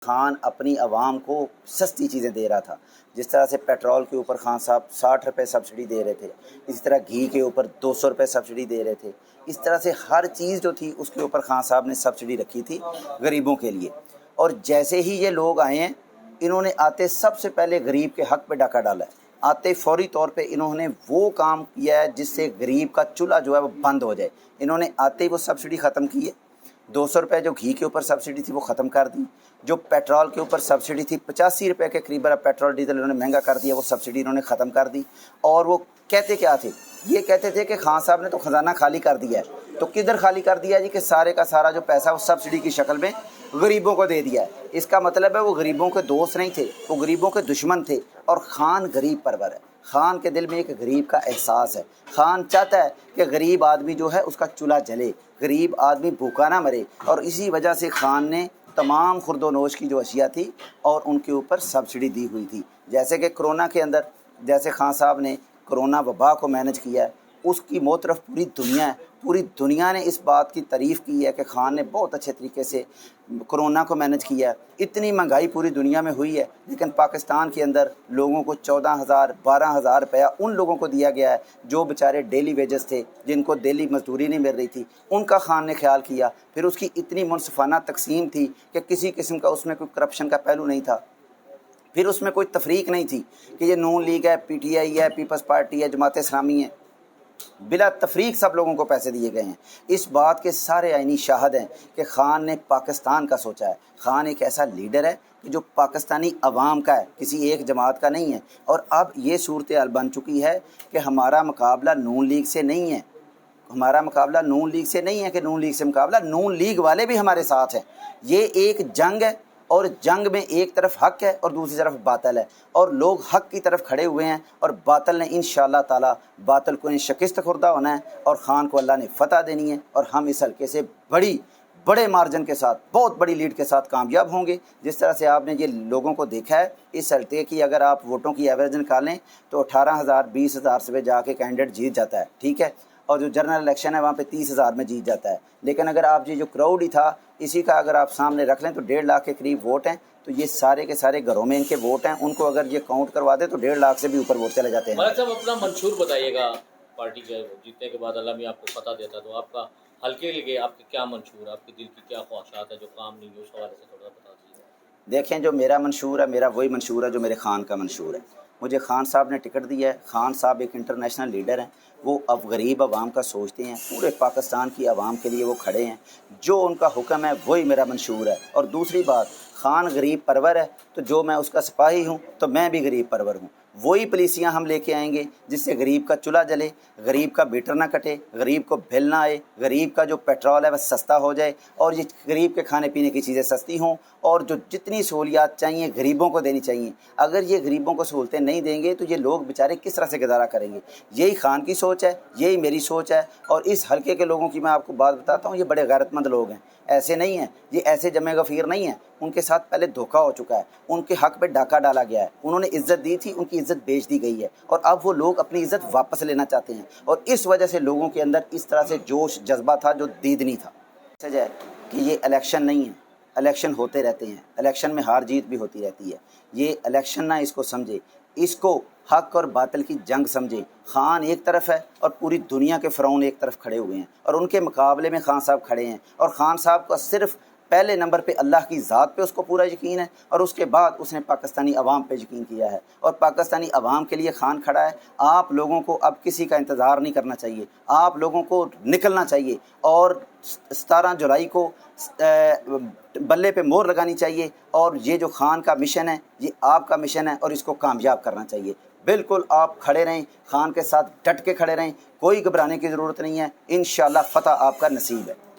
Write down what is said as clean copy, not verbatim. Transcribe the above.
خان اپنی عوام کو سستی چیزیں دے رہا تھا. جس طرح سے پیٹرول کے اوپر خان صاحب 60 روپے سبسڈی دے رہے تھے، اسی طرح گھی کے اوپر 200 روپے سبسڈی دے رہے تھے. اس طرح سے ہر چیز جو تھی اس کے اوپر خان صاحب نے سبسڈی رکھی تھی غریبوں کے لیے. اور جیسے ہی یہ لوگ آئے ہیں، انہوں نے آتے سب سے پہلے غریب کے حق پہ ڈاکہ ڈالا ہے. آتے فوری طور پہ انہوں نے وہ کام کیا ہے جس سے غریب کا چولہا جو ہے وہ بند ہو جائے. انہوں نے آتے ہی وہ سبسڈی ختم کی ہے. 200 روپے جو گھی کے اوپر سبسڈی تھی وہ ختم کر دی. جو پیٹرول کے اوپر سبسڈی تھی 85 روپے کے قریب پیٹرول ڈیزل انہوں نے مہنگا کر دیا، وہ سبسڈی انہوں نے ختم کر دی. اور وہ کہتے کیا تھے؟ یہ کہتے تھے کہ خان صاحب نے تو خزانہ خالی کر دیا ہے. تو کدھر خالی کر دیا جی؟ کہ سارے کا سارا جو پیسہ وہ سبسڈی کی شکل میں غریبوں کو دے دیا ہے. اس کا مطلب ہے وہ غریبوں کے دوست نہیں تھے، وہ غریبوں کے دشمن تھے. اور خان غریب پرور ہے. خان کے دل میں ایک غریب کا احساس ہے. خان چاہتا ہے کہ غریب آدمی جو ہے اس کا چولہا جلے، غریب آدمی بھوکا نہ مرے. اور اسی وجہ سے خان نے تمام خرد و نوش کی جو اشیاء تھی اور ان کے اوپر سبسڈی دی ہوئی تھی. جیسے کہ کرونا کے اندر جیسے خان صاحب نے کرونا وبا کو مینج کیا ہے، اس کی موطرف پوری دنیا ہے. پوری دنیا نے اس بات کی تعریف کی ہے کہ خان نے بہت اچھے طریقے سے کرونا کو مینج کیا ہے. اتنی مہنگائی پوری دنیا میں ہوئی ہے، لیکن پاکستان کے اندر لوگوں کو 14,000 12,000 روپیہ ان لوگوں کو دیا گیا ہے جو بیچارے ڈیلی ویجز تھے، جن کو ڈیلی مزدوری نہیں مل رہی تھی. ان کا خان نے خیال کیا. پھر اس کی اتنی منصفانہ تقسیم تھی کہ کسی قسم کا اس میں کوئی کرپشن کا پہلو نہیں تھا. پھر اس میں کوئی تفریق نہیں تھی کہ یہ نون لیگ ہے، پی ٹی آئی ہے، پیپلز پارٹی ہے، جماعت اسلامی ہے. بلا تفریق سب لوگوں کو پیسے دیے گئے ہیں. اس بات کے سارے عینی شاہد ہیں کہ خان نے پاکستان کا سوچا ہے. خان ایک ایسا لیڈر ہے کہ جو پاکستانی عوام کا ہے، کسی ایک جماعت کا نہیں ہے. اور اب یہ صورتحال بن چکی ہے کہ ہمارا مقابلہ نون لیگ سے نہیں ہے. ہمارا مقابلہ نون لیگ سے نہیں ہے کہ نون لیگ سے مقابلہ، نون لیگ والے بھی ہمارے ساتھ ہیں. یہ ایک جنگ ہے اور جنگ میں ایک طرف حق ہے اور دوسری طرف باطل ہے. اور لوگ حق کی طرف کھڑے ہوئے ہیں اور باطل نے انشاءاللہ تعالی باطل کو شکست خوردہ ہونا ہے اور خان کو اللہ نے فتح دینی ہے. اور ہم اس حلقے سے بڑے مارجن کے ساتھ، بہت بڑی لیڈ کے ساتھ کامیاب ہوں گے. جس طرح سے آپ نے یہ لوگوں کو دیکھا ہے، اس حلقے کی اگر آپ ووٹوں کی ایوریج نکالیں تو 18,000 20,000 سے جا کے کینڈیڈیٹ جیت جاتا ہے، ٹھیک ہے. اور جو جنرل الیکشن ہے وہاں پہ 30,000 میں جیت جاتا ہے. لیکن اگر آپ یہ جو کراؤڈ ہی تھا اسی کا اگر آپ سامنے رکھ لیں تو 1.5 لاکھ کے قریب ووٹ ہیں. تو یہ سارے کے سارے گھروں میں ان کے ووٹ ہیں. ان کو اگر یہ کاؤنٹ کروا دے تو 1.5 لاکھ سے بھی اوپر ووٹ چلے جاتے ہیں. ملک صاحب اپنا منشور بتائیے گا. پارٹی کے جیتنے کے بعد اللہ میاں آپ کو فتح دیتا تو آپ کا حلقے کے لیے آپ کے کیا منشور ہے، آپ کے دل کی کیا خواہشات ہے جو کام نہیں ہوئی، اس حوالے سے تھوڑا بتا دیجیے. دیکھیں، جو میرا منشور ہے، میرا وہی منشور ہے جو میرے خان کا منشور ہے. مجھے خان صاحب نے ٹکٹ دیا ہے. خان صاحب ایک انٹرنیشنل لیڈر ہیں. وہ اب غریب عوام کا سوچتے ہیں، پورے پاکستان کی عوام کے لیے وہ کھڑے ہیں. جو ان کا حکم ہے وہی میرا منشور ہے. اور دوسری بات، خان غریب پرور ہے تو جو میں اس کا سپاہی ہوں تو میں بھی غریب پرور ہوں. وہی پالیسیاں ہم لے کے آئیں گے جس سے غریب کا چولہا جلے، غریب کا میٹر نہ کٹے، غریب کو بل نہ آئے، غریب کا جو پیٹرول ہے وہ سستا ہو جائے اور یہ غریب کے کھانے پینے کی چیزیں سستی ہوں. اور جو جتنی سہولیات چاہیے غریبوں کو دینی چاہیے. اگر یہ غریبوں کو سہولتیں نہیں دیں گے تو یہ لوگ بیچارے کس طرح سے گزارا کریں گے؟ یہی خان کی سوچ ہے، یہی میری سوچ ہے. اور اس حلقے کے لوگوں کی میں آپ کو بات بتاتا ہوں، یہ بڑے غیرت مند لوگ ہیں. ایسے نہیں ہیں، یہ ایسے جمع غفیر نہیں ہیں. ان کے ساتھ پہلے دھوکہ ہو چکا ہے، ان کے حق پہ ڈاکہ ڈالا گیا ہے. انہوں نے عزت دی تھی، ان کی عزت بیچ دی گئی ہے اور اب وہ لوگ اپنی عزت واپس لینا چاہتے ہیں. اور اس وجہ سے لوگوں کے اندر اس طرح سے جوش جذبہ تھا جو دیدنی تھا. سچ ہے کہ یہ الیکشن نہیں ہے، الیکشن ہوتے رہتے ہیں، الیکشن میں ہار جیت بھی ہوتی رہتی ہے. یہ الیکشن نہ اس کو سمجھے، اس کو حق اور باطل کی جنگ سمجھے. خان ایک طرف ہے اور پوری دنیا کے فرعون ایک طرف کھڑے ہوئے ہیں اور ان کے مقابلے میں خان صاحب کھڑے ہیں. اور خان صاحب کا صرف پہلے نمبر پہ اللہ کی ذات پہ اس کو پورا یقین ہے اور اس کے بعد اس نے پاکستانی عوام پہ یقین کیا ہے اور پاکستانی عوام کے لیے خان کھڑا ہے. آپ لوگوں کو اب کسی کا انتظار نہیں کرنا چاہیے، آپ لوگوں کو نکلنا چاہیے اور 17 جولائی کو بلے پہ مور لگانی چاہیے. اور یہ جو خان کا مشن ہے یہ آپ کا مشن ہے اور اس کو کامیاب کرنا چاہیے. بالکل آپ کھڑے رہیں، خان کے ساتھ ڈٹ کے کھڑے رہیں، کوئی گھبرانے کی ضرورت نہیں ہے. انشاءاللہ فتح آپ کا نصیب ہے.